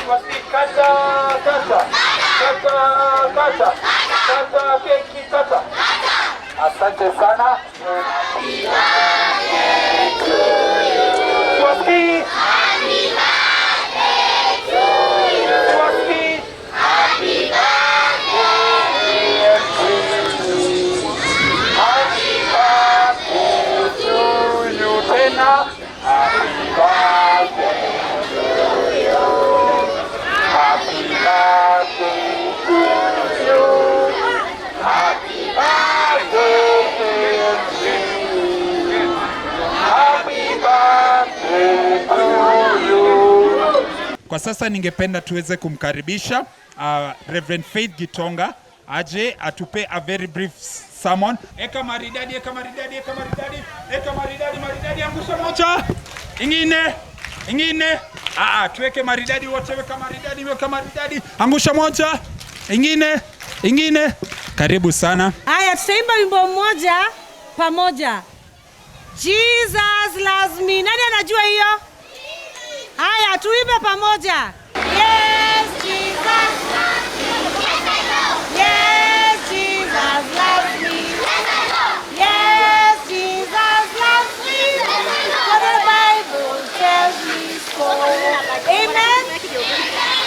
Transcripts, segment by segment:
Kata, kata. Kata, kata. Kata keki kata. Asante sana. Happy birthday to you. Swasti. Happy birthday to you. Swasti. Happy birthday to you. Happy birthday to you. Tena. Happy birthday to you. Happy birthday to you. Happy birthday to you. Happy birthday to you. Kwa sasa ningependa tuweze kumkaribisha Reverend Faith Gitonga aje atupe a very brief sermon. Eka maridadi, eka maridadi, eka maridadi, eka maridadi, maridadi, angusha moja. Ingine. Tuweke maridadi wote, weka maridadi, angusha moja. Ingine. Karibu sana. Haya, tutaimba wimbo mmoja pamoja. Jesus loves me. Nani anajua hiyo? Haya, tuimbe pamoja. Yes, Jesus loves me. Yes, I know. Yes, Jesus loves me. Yes, I know. Yes, Jesus loves me. Yes, I know. For the Bible tells me so. Amen.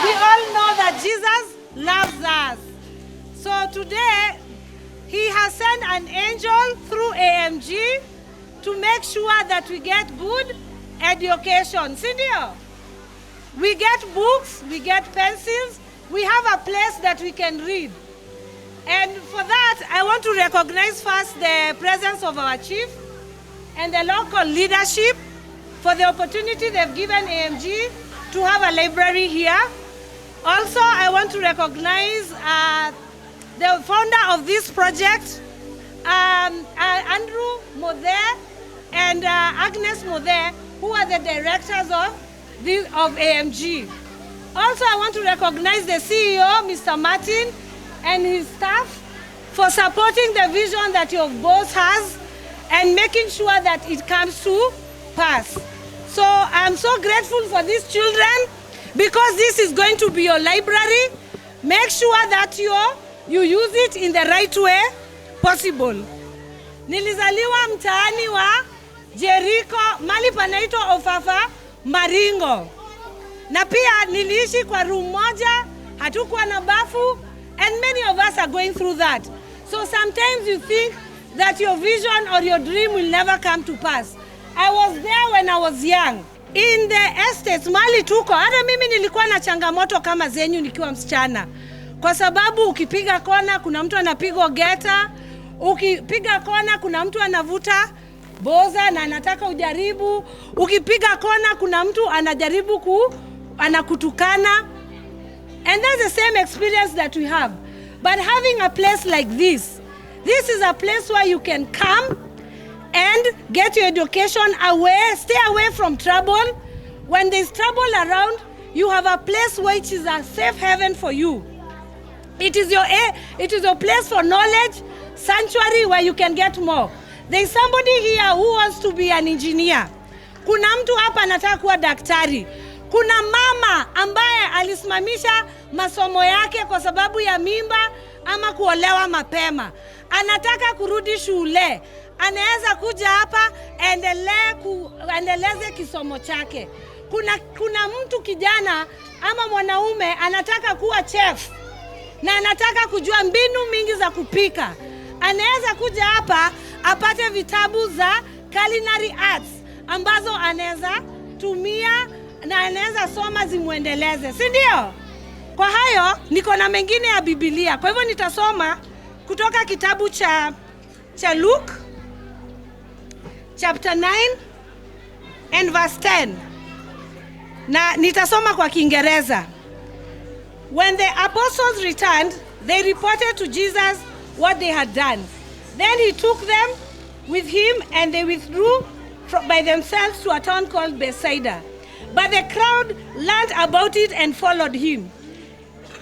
We all know that Jesus loves us. So today, he has sent an angel through AMG to make sure that we get good education. Sindio? We get books, we get pencils, we have a place that we can read. And for that, I want to recognize first the presence of our chief and the local leadership for the opportunity they've given AMG to have a library here. Also, I want to recognize the founder of this project, Andrew Mothe and Agnes Mothe, who are the directors of AMG. Also, I want to recognize the CEO, Mr. Martin, and his staff for supporting the vision that your boss has and making sure that it comes to pass. So I'm so grateful for these children because this is going to be your library. Make sure that you use it in the right way possible. Nilizaliwa mtaani wa Jericho, mali panaitwa Ofafa, Maringo. Na pia niliishi kwa room moja, hatukuwa na bafu, and many of us are going through that. So sometimes you think that your vision or your dream will never come to pass. I was there when I was young. In the estates, mali tuko, hata mimi nilikuwa na changamoto kama zenyu nikiwa msichana. Kwa sababu ukipiga kona kuna mtu anapiga geta, ukipiga kona kuna mtu anavuta boza na anataka ujaribu, ukipiga kona kuna mtu anajaribu anakutukana. And that's the same experience that we have. But having a place like this is a place where you can come and get your education away, stay away from trouble. When there's trouble around, you have a place which is a safe haven for you. It is your place for knowledge, sanctuary where you can get more. There's somebody here who wants to be an engineer. Kuna mtu hapa anataka kuwa daktari. Kuna mama ambaye alisimamisha masomo yake kwa sababu ya mimba ama kuolewa mapema. Anataka kurudi shule. Anaweza kuja hapa endeleze kisomo chake. Kuna mtu kijana ama mwanaume anataka kuwa chef na anataka kujua mbinu mingi za kupika. Anaweza kuja hapa apate vitabu za culinary arts ambazo anaweza tumia na anaweza soma zimuendeleze. Si ndio? Kwa hayo niko na mengine ya Biblia. Kwa hivyo nitasoma kutoka kitabu cha Luke chapter 9 and verse 10. Na nitasoma kwa Kiingereza. When the apostles returned, they reported to Jesus what they had done. Then he took them with him and they withdrew by themselves to a town called Bethsaida. But the crowd learned about it and followed him.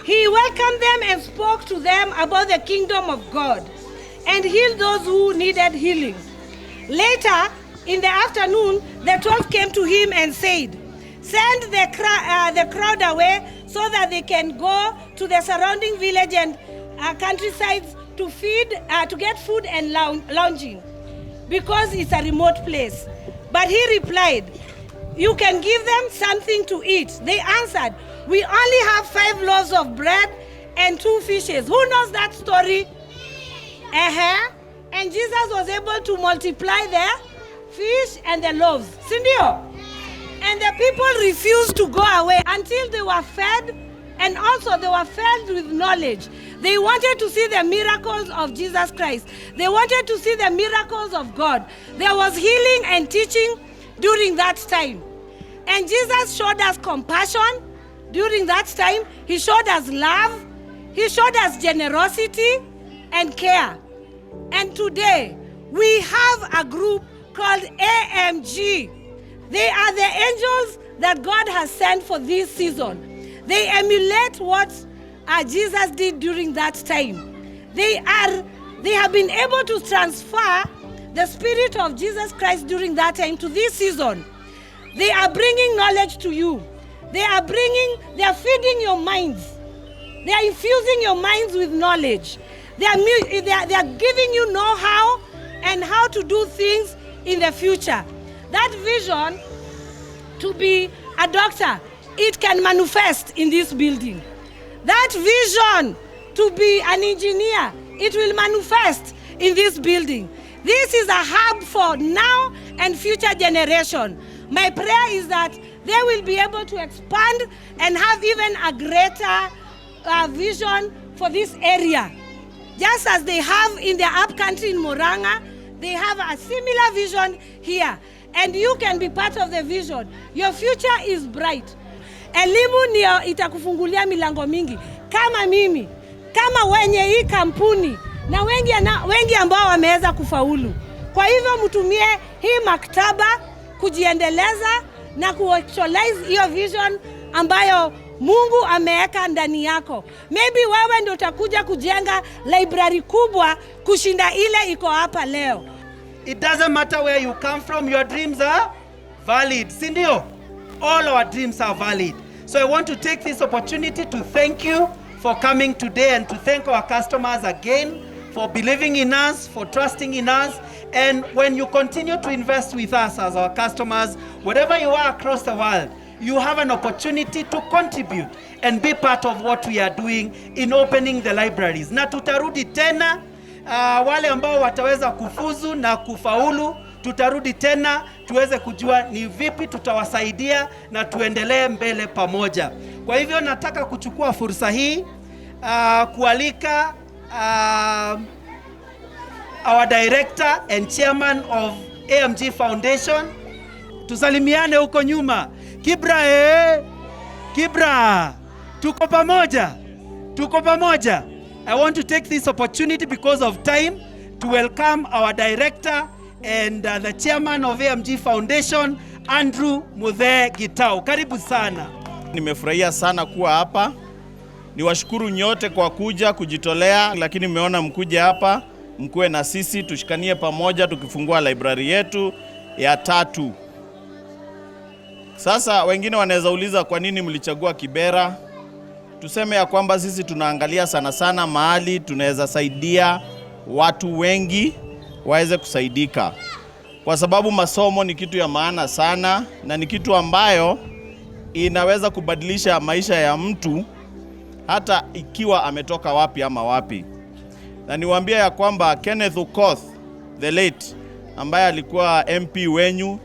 He welcomed them and spoke to them about the kingdom of God and healed those who needed healing. Later, in the afternoon, the 12 came to him and said, "Send the crowd away so that they can go to the surrounding village and countrysides to feed, to get food and lounging, because it's a remote place. But he replied, you can give them something to eat. They answered, we only have 5 loaves of bread and 2 fishes. Who knows that story? And Jesus was able to multiply the fish and the loaves. Sindio? And the people refused to go away until they were fed, and also they were filled with knowledge. They wanted to see the miracles of Jesus Christ. They wanted to see the miracles of God. There was healing and teaching during that time. And Jesus showed us compassion during that time. He showed us love. He showed us generosity and care. And today, we have a group called AMG. They are the angels that God has sent for this season. They emulate what Jesus did during that time. They have been able to transfer the spirit of Jesus Christ during that time to this season. They are bringing knowledge to you. They are feeding your minds. They are infusing your minds with knowledge. They are giving you know-how and how to do things in the future. That vision to be a doctor, it can manifest in this building. That vision to be an engineer, it will manifest in this building. This is a hub for now and future generation. My prayer is that they will be able to expand and have even a greater vision for this area. Just as they have in the upcountry in Murang'a, they have a similar vision here. And you can be part of the vision. Your future is bright. Elimu ndio itakufungulia milango mingi. Kama mimi, kama wenye hii kampuni, na wengi ambao wameweza kufaulu. Kwa hivyo mtumie hii maktaba kujiendeleza na kuactualize hiyo vision ambayo Mungu ameweka ndani yako. Maybe wewe ndio utakuja kujenga library kubwa kushinda ile iko hapa leo. It doesn't matter where you come from, your dreams are valid. Sindio? All our dreams are valid. So I want to take this opportunity to thank you for coming today and to thank our customers again for believing in us, for trusting in us. And when you continue to invest with us as our customers, wherever you are across the world, you have an opportunity to contribute and be part of what we are doing in opening the libraries. Na tutarudi tena, wale ambao wataweza kufuzu na kufaulu, tutarudi tena tuweze kujua ni vipi tutawasaidia na tuendelee mbele pamoja. Kwa hivyo nataka kuchukua fursa hii kualika our director and chairman of AMG Foundation. Tusalimiane huko nyuma. Kibra Kibra, tuko pamoja, tuko pamoja. I want to take this opportunity because of time to welcome our director and the chairman of AMG Foundation, Andrew Muthee Gitau. Karibu sana. Nimefurahia sana kuwa hapa. Niwashukuru nyote kwa kuja kujitolea, lakini nimeona mkuje hapa, mkuwe na sisi, tushikanie pamoja tukifungua library yetu ya 3. Sasa wengine wanaweza uliza kwa nini mlichagua Kibera. Tuseme ya kwamba sisi tunaangalia sana sana mahali tunaweza saidia watu wengi waweze kusaidika. Kwa sababu masomo ni kitu ya maana sana na ni kitu ambayo inaweza kubadilisha maisha ya mtu hata ikiwa ametoka wapi ama wapi. Na niwaambia ya kwamba Kenneth Okoth, the late, ambaye alikuwa MP wenyu,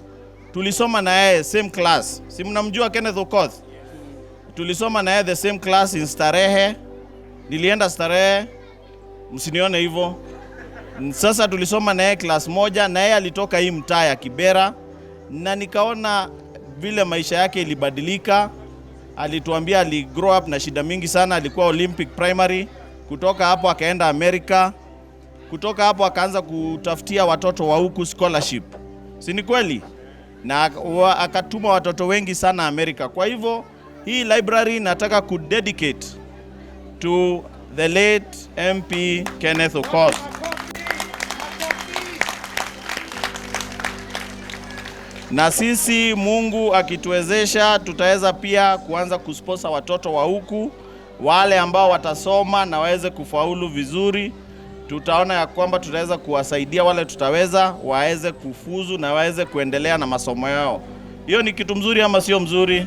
tulisoma na yeye same class. Si mnamjua Kenneth Okoth? Tulisoma na yeye the same class in Starehe. Nilienda Starehe, msinione hivyo. Sasa tulisoma na yeye class moja, na yeye alitoka hii mtaa ya Kibera, na nikaona vile maisha yake ilibadilika. Alituambia ali grow up na shida mingi sana, alikuwa Olympic Primary, kutoka hapo akaenda Amerika, kutoka hapo akaanza kutafutia watoto wa huku scholarship. Si ni kweli? Na akatuma watoto wengi sana Amerika. Kwa hivyo hii library nataka kudedicate to the late MP Kenneth Okoth. na sisi Mungu akituwezesha tutaweza pia kuanza kusposa watoto wa huku, wale ambao watasoma na waweze kufaulu vizuri. Tutaona ya kwamba tutaweza kuwasaidia wale tutaweza waweze kufuzu na waweze kuendelea na masomo yao. Hiyo ni kitu mzuri ama sio mzuri?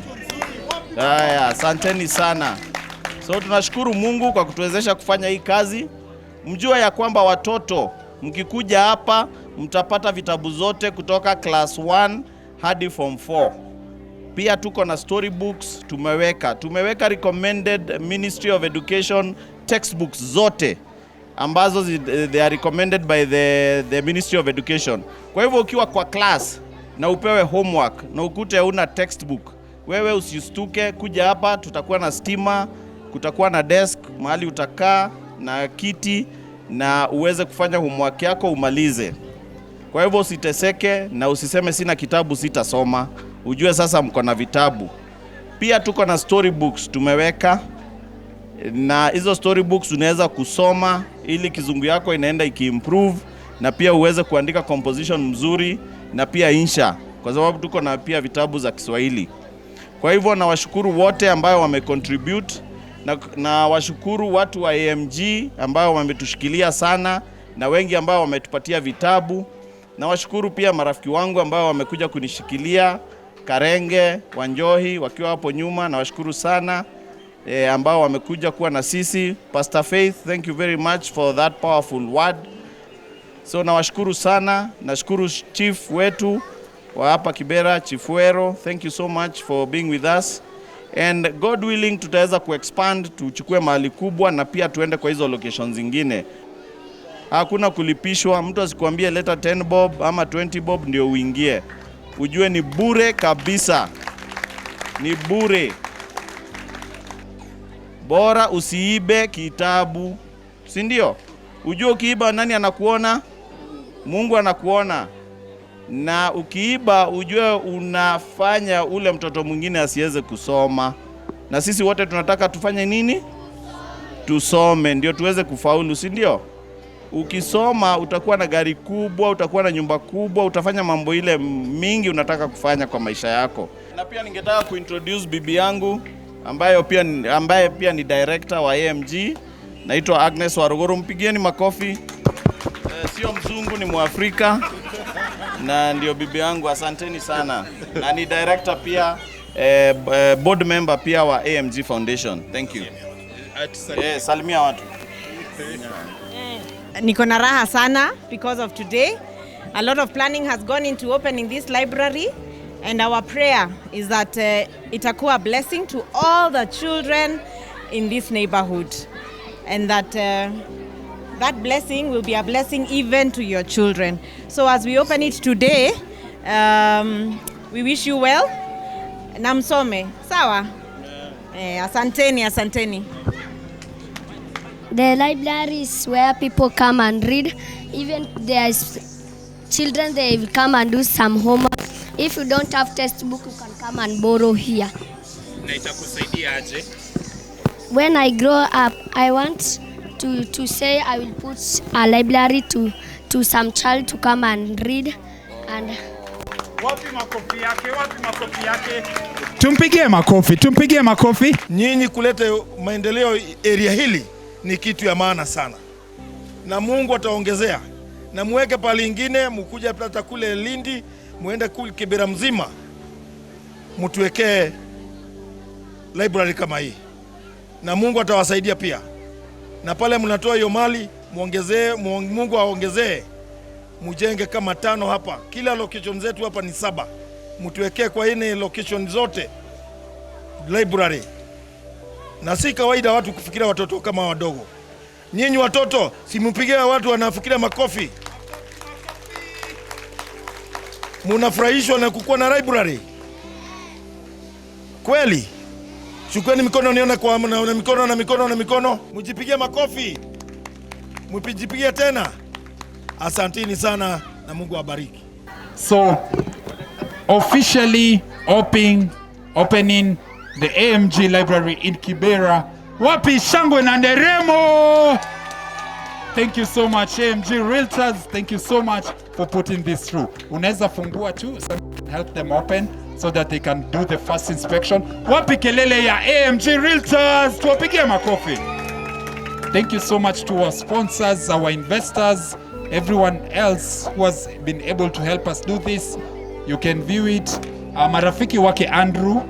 Haya, asanteni sana. So tunashukuru Mungu kwa kutuwezesha kufanya hii kazi. Mjua ya kwamba watoto mkikuja hapa mtapata vitabu zote kutoka class 1 hadi form 4. Pia tuko na storybooks tumeweka recommended Ministry of Education textbooks zote ambazo they are recommended by the Ministry of Education. Kwa hivyo ukiwa kwa class na upewe homework na ukute una textbook, wewe usistuke, kuja hapa, tutakuwa na stima, kutakuwa na desk mahali utakaa na kiti na uweze kufanya homework yako umalize. Kwa hivyo usiteseke na usiseme sina kitabu sitasoma. Ujue sasa mko na vitabu. Pia tuko na storybooks tumeweka, na hizo storybooks unaweza kusoma ili kizungu yako inaenda ikiimprove, na pia uweze kuandika composition mzuri na pia insha, kwa sababu tuko na pia vitabu za Kiswahili. Kwa hivyo nawashukuru wote ambao wamecontribute, na washukuru watu wa AMG ambao wametushikilia sana na wengi ambao wametupatia vitabu. Na washukuru pia marafiki wangu ambao wamekuja kunishikilia, Karenge, Wanjohi wakiwa hapo nyuma, na washukuru sana ambao wamekuja kuwa na sisi. Pastor Faith, thank you very much for that powerful word. So nawashukuru sana, nashukuru chief wetu wa hapa Kibera, Chief Wero, thank you so much for being with us. And God willing tutaweza kuexpand, tuchukue mahali kubwa na pia tuende kwa hizo locations zingine. Hakuna kulipishwa, mtu asikuambie leta 10 bob ama 20 bob ndio uingie. Ujue ni bure kabisa. Ni bure. Bora usiibe kitabu. Si ndio? Ujue ukiiba nani anakuona? Mungu anakuona. Na ukiiba ujue unafanya ule mtoto mwingine asiweze kusoma. Na sisi wote tunataka tufanye nini? Tusome ndio tuweze kufaulu, si ndio? Ukisoma utakuwa na gari kubwa, utakuwa na nyumba kubwa, utafanya mambo ile mingi unataka kufanya kwa maisha yako. Na pia ningetaka kuintroduce bibi yangu ambaye pia ni director wa AMG. Naitwa Agnes Waruguru, mpigieni makofi. Sio mzungu, ni Mwafrika. Na ndio bibi yangu, asanteni sana. Na ni director pia, board member pia wa AMG Foundation. Thank you. Salimia watu. Niko na raha sana because of today. A lot of planning has gone into opening this library, and our prayer is that itakuwa a blessing to all the children in this neighborhood, and that that blessing will be a blessing even to your children. So as we open it today, we wish you well. Namsome. Sawa? Asanteni. The library is where people come and read. Even there's children, they will come and do some homework. If you don't have textbook, you can come and borrow here. Na itakusaidia aje? When I grow up, I want to say I will put a library to some child to come and read. And Wapi makofi yake? Tumpigie makofi. Nyinyi kuleta maendeleo area hili ni kitu ya maana sana, na Mungu ataongezea, na muweke pale ingine, mkuja hata kule Lindi, muende kule Kibera mzima, mtuwekee library kama hii, na Mungu atawasaidia pia. Na pale mnatoa hiyo mali, muongezee, Mungu aongezee, mujenge kama 5 hapa. Kila location zetu hapa ni 7, mtuwekee kwa ine location zote library. Na si kawaida watu kufikiria watoto kama wadogo. Nyinyi watoto, simpigie watu wanafikiria makofi. Munafurahishwa na kukuwa na library? Kweli? Shukrani mikono niona kwa na mikono. Mjipigie makofi. Mjipigie tena. Asanteni sana na Mungu awabariki. So officially opening the AMG library in Kibera. Wapi shangwe na nderemo? Thank you so much AMG Realtors. Thank you so much for putting this through. Unaweza fungua tu, help them open so that they can do the first inspection. Wapi kelele ya AMG Realtors? Tuwapigie makofi. Thank you so much to our sponsors, our investors, everyone else who has been able to help us do this. You can view it. Marafiki wake Andrew,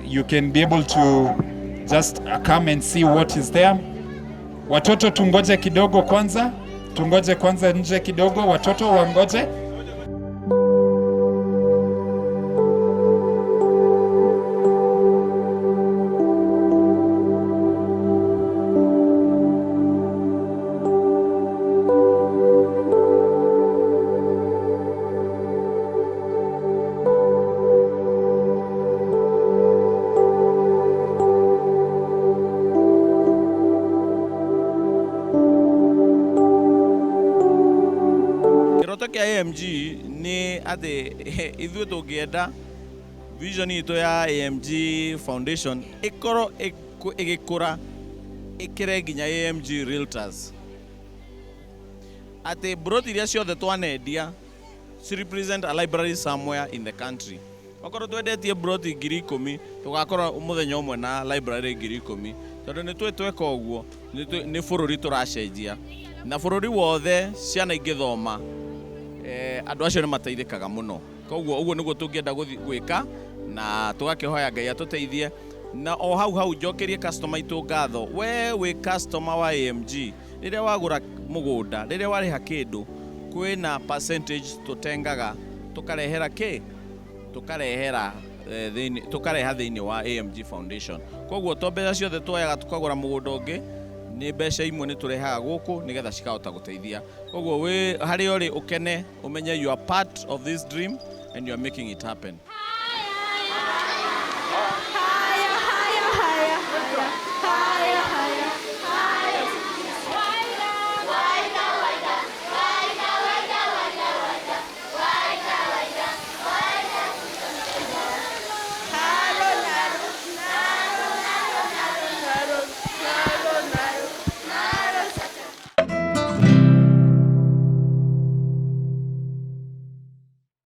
you can be able to just come and see what is there. Watoto tungoje kidogo kwanza. Tungoje kwanza nje kidogo, watoto wangoje. AMG ni ate ithuĩ tũngĩenda vision itũ ya AMG Foundation ĩkorwo ĩgĩkũra ĩkĩre nginya AMG Realtors. Ate broti iria ciothe twanendia represent a library somewhere in the country. Okorwo twendetie broti 10,000 tũgakorwo mũthenya ũmwe na library 10,000 tondũ nĩ tweka ũguo nĩ bũrũri tũracenjia na bũrũri wothe ciana ingĩthoma andũ acio nĩ mateithĩkaga mũno. Koguo ũguo nĩguo tũngĩenda gwĩka na tũgakĩhoya Ngai atũteithie na o hau njokerie customer itũ ngatho. We wĩ customer wa AMG, rĩrĩa wagũra mũgũnda, rĩrĩa warĩha kĩndũ, kwĩna percentage tũtengaga tũkarehera tũkareha thĩinĩ wa AMG Foundation. Koguo to mbeca ciothe twoyaga tũkagũra mũgũnda ũngĩ, nĩ mbeca imwe nĩ tũrehaga gũkũ nĩgetha cikahota gũteithia. Koguo harĩa ũrĩ ũkene, ũmenye you are part of this dream and you are making it happen.